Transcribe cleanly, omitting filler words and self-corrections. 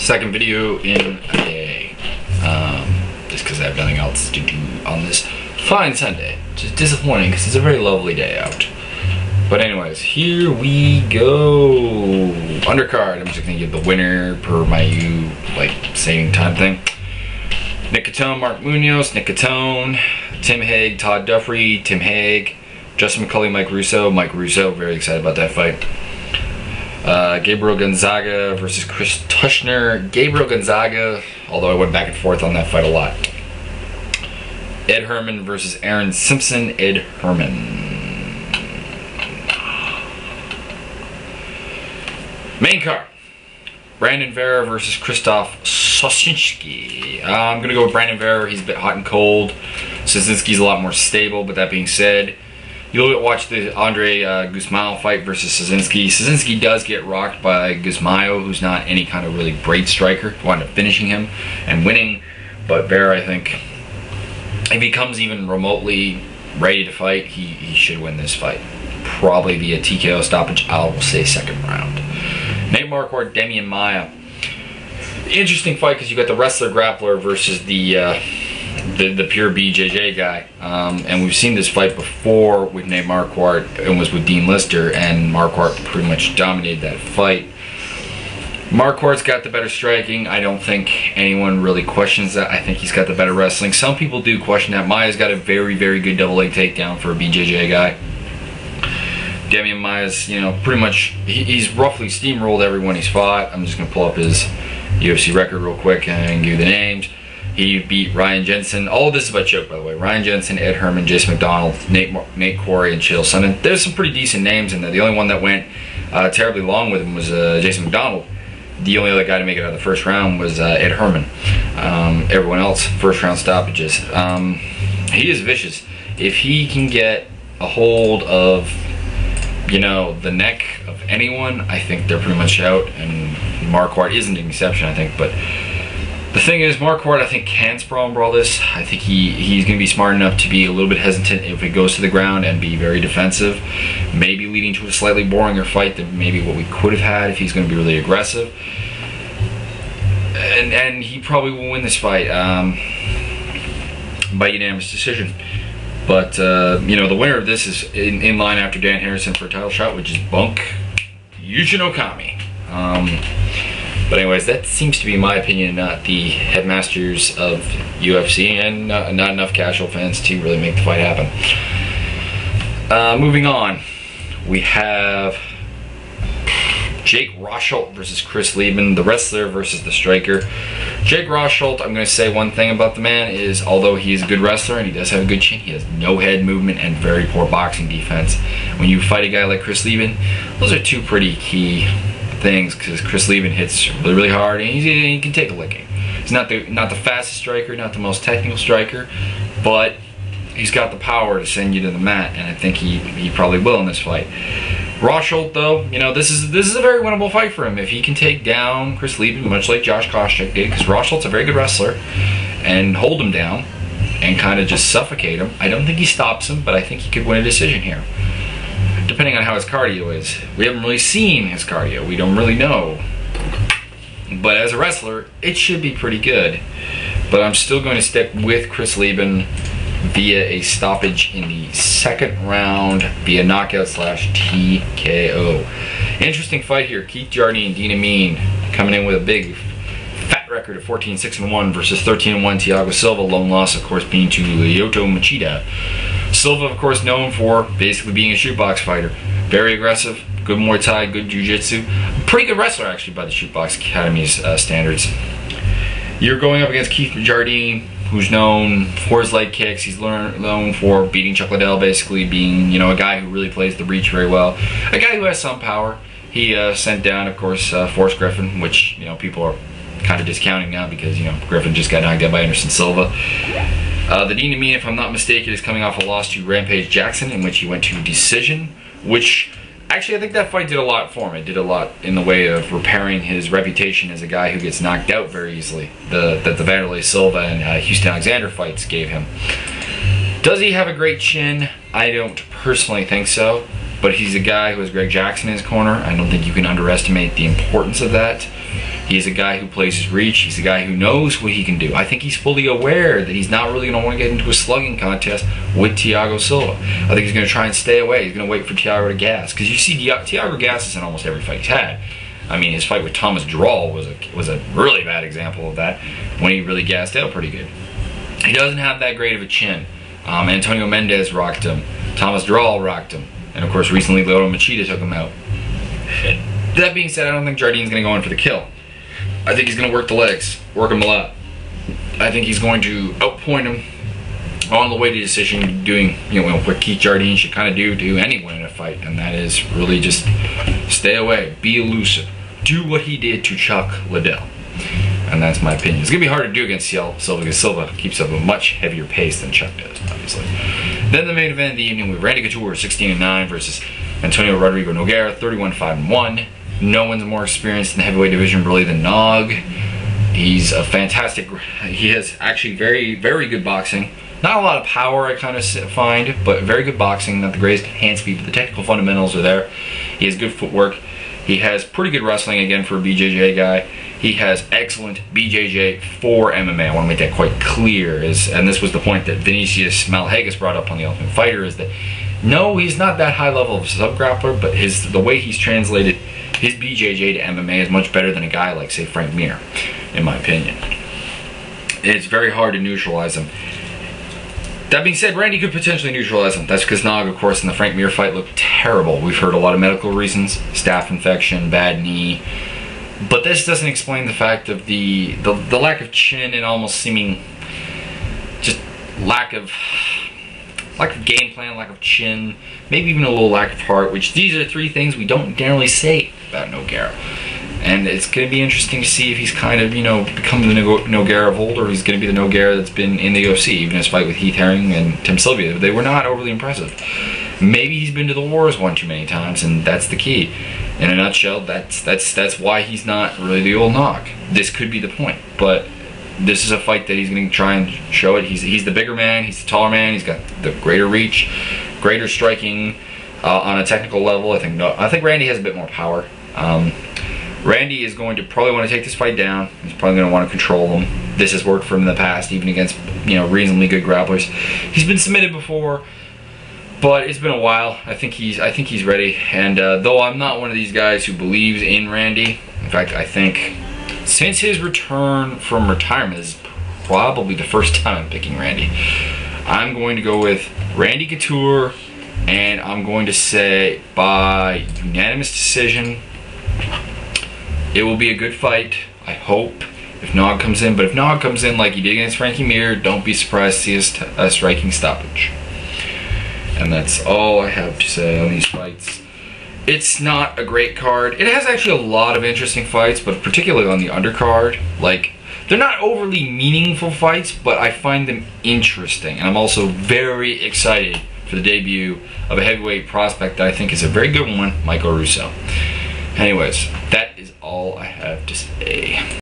Second video in a day. Just because I have nothing else to do on this fine Sunday. Which is disappointing because it's a very lovely day out. But anyways, here we go. Undercard, I'm just gonna give the winner per my saving time thing. Nick Catone, Mark Munoz, Nick Catone, Tim Hague, Todd Duffrey, Tim Hague, Justin McCulley, Mike Russo, very excited about that fight. Gabriel Gonzaga versus Chris Tushner. Gabriel Gonzaga, although I went back and forth on that fight a lot. Ed Herman versus Aaron Simpson. Ed Herman. Main card. Brandon Vera versus Krzysztof Sosinski. I'm going to go with Brandon Vera. He's a bit hot and cold. Sosinski's a lot more stable, but that being said, you'll watch the Andre Guzmão fight versus Sosinski. Sosinski does get rocked by Guzmão, who's not any kind of really great striker. Wound up finishing him and winning. But Vera, I think, if he comes even remotely ready to fight, he should win this fight. Probably via TKO stoppage. I'll say second round. Nate Marquardt, Demian Maia. Interesting fight because you got the wrestler grappler versus the pure BJJ guy. And we've seen this fight before with Nate Marquardt. It was with Dean Lister, and Marquardt pretty much dominated that fight. Marquardt's got the better striking. I don't think anyone really questions that. I think he's got the better wrestling. Some people do question that. Maia's got a very, very good double leg takedown for a BJJ guy. Demian Maia's, pretty much, he's roughly steamrolled everyone he's fought. I'm just going to pull up his UFC record real quick and give you the names. He beat Ryan Jensen. All of this is by choke, by the way. Ryan Jensen, Ed Herman, Jason McDonald, Nate Quarry, and Chael Sonnen. There's some pretty decent names in there. The only one that went terribly long with him was Jason McDonald. The only other guy to make it out of the first round was Ed Herman. Everyone else, first round stoppages. He is vicious. If he can get a hold of the neck of anyone, I think they're pretty much out, and Marquardt isn't an exception, I think. But the thing is, Marquardt, I think, can sprawl and brawl this. I think he's going to be smart enough to be a little bit hesitant if it goes to the ground and be very defensive, maybe leading to a slightly boringer fight than maybe what we could have had if he's going to be really aggressive. And he probably will win this fight by unanimous decision. But, the winner of this is in line after Dan Harrison for a title shot, which is Bunk Yushin Okami. But anyways, that seems to be my opinion, not the headmasters of UFC, and not enough casual fans to really make the fight happen. Moving on, we have Jake Rosholt versus Chris Leben, the wrestler versus the striker. Jake Rosholt, I'm going to say one thing about the man is, although he is a good wrestler and he does have a good chin, he has no head movement and very poor boxing defense. When you fight a guy like Chris Leben, those are two pretty key things, because Chris Leben hits really, really hard and he can take a licking. He's not the fastest striker, not the most technical striker, but he's got the power to send you to the mat, and I think he probably will in this fight. Rosholt, though, this is a very winnable fight for him if he can take down Chris Leben, much like Josh Koscheck did, because Rosholt's a very good wrestler, and hold him down and kind of just suffocate him. I don't think he stops him, but I think he could win a decision here, depending on how his cardio is. We haven't really seen his cardio. We don't really know. But as a wrestler, it should be pretty good. But I'm still going to stick with Chris Leben via a stoppage in the second round via knockout / TKO. Interesting fight here. Keith Jardine, Dean Amin coming in with a big fat record of 14-6-1 versus 13-1 Thiago Silva. Lone loss, of course, being to Lyoto Machida. Silva, of course, known for basically being a shootbox fighter. Very aggressive, good Muay Thai, good Jiu-Jitsu. Pretty good wrestler, actually, by the Shootbox Academy's standards. You're going up against Keith Jardine, who's known for his leg kicks. He's known for beating Chuck Liddell, basically being, a guy who really plays the reach very well. A guy who has some power. He sent down, of course, Forrest Griffin, which, people are kind of discounting now because, Griffin just got knocked out by Anderson Silva. The Dean Amin, if I'm not mistaken, is coming off a loss to Rampage Jackson, in which he went to decision, which actually I think that fight did a lot for him. It did a lot in the way of repairing his reputation as a guy who gets knocked out very easily, that the Vanderlei Silva and Houston Alexander fights gave him. Does he have a great chin? I don't personally think so, but he's a guy who has Greg Jackson in his corner. I don't think you can underestimate the importance of that. He's a guy who plays his reach. He's a guy who knows what he can do. I think he's fully aware that he's not really going to want to get into a slugging contest with Thiago Silva. I think he's going to try and stay away. He's going to wait for Thiago to gas. Because you see Thiago gasses in almost every fight he's had. I mean, his fight with Thomas Drawl was a really bad example of that, when he really gassed out pretty good. He doesn't have that great of a chin. Antonio Mendez rocked him. Thomas Drawl rocked him. And of course, recently, Lyoto Machida took him out. That being said, I don't think Jardine's going to go in for the kill. I think he's going to work the legs, work him a lot. I think he's going to outpoint him on the way to decision, doing what Keith Jardine should kind of do to anyone in a fight, and that is really just stay away, be elusive, do what he did to Chuck Liddell. And that's my opinion. It's going to be hard to do against Silva, because Silva keeps up a much heavier pace than Chuck does, obviously. Then the main event of the evening, with Randy Couture 16-9 versus Antonio Rodrigo Nogueira 31-5-1. No one's more experienced in the heavyweight division really than Nog. He's a fantastic, he has actually very, very good boxing. Not a lot of power, I kind of find, but very good boxing, not the greatest hand speed, but the technical fundamentals are there. He has good footwork. He has pretty good wrestling, again, for a BJJ guy. He has excellent BJJ for MMA. I want to make that quite clear. And this was the point that Vinicius Malhegas brought up on The Ultimate Fighter, is that no, he's not that high level of sub-grappler, but the way he's translated his BJJ to MMA is much better than a guy like, say, Frank Mir, in my opinion. It's very hard to neutralize him. That being said, Randy could potentially neutralize him. That's because Nog, of course, in the Frank Mir fight looked terrible. We've heard a lot of medical reasons, staph infection, bad knee. But this doesn't explain the fact of the lack of chin and almost seeming just lack of game plan, lack of chin, maybe even a little lack of heart, which these are three things we don't generally say about Nogueira. And it's going to be interesting to see if he's kind of, become the Nogueira of old, or he's going to be the Nogueira that's been in the UFC. Even his fight with Heath Herring and Tim Sylvia, they were not overly impressive. Maybe he's been to the wars one too many times, and that's the key. In a nutshell, that's why he's not really the old Nog. This could be the point, but this is a fight that he's going to try and show it. He's the bigger man, he's the taller man, he's got the greater reach, greater striking on a technical level. I think Randy has a bit more power. Randy is going to probably want to take this fight down. He's probably going to want to control him. This has worked for him in the past, even against reasonably good grapplers. He's been submitted before, but it's been a while. I think he's ready. And though I'm not one of these guys who believes in Randy, in fact, I think since his return from retirement, this is probably the first time I'm picking Randy. I'm going to go with Randy Couture, and I'm going to say by unanimous decision. It will be a good fight, I hope, if Nog comes in. But if Nog comes in like he did against Frankie Mir, don't be surprised to see a striking stoppage. And that's all I have to say on these fights. It's not a great card. It has actually a lot of interesting fights, but particularly on the undercard. Like, they're not overly meaningful fights, but I find them interesting. And I'm also very excited for the debut of a heavyweight prospect that I think is a very good one, Michael Russo. Anyways, that is all I have to say.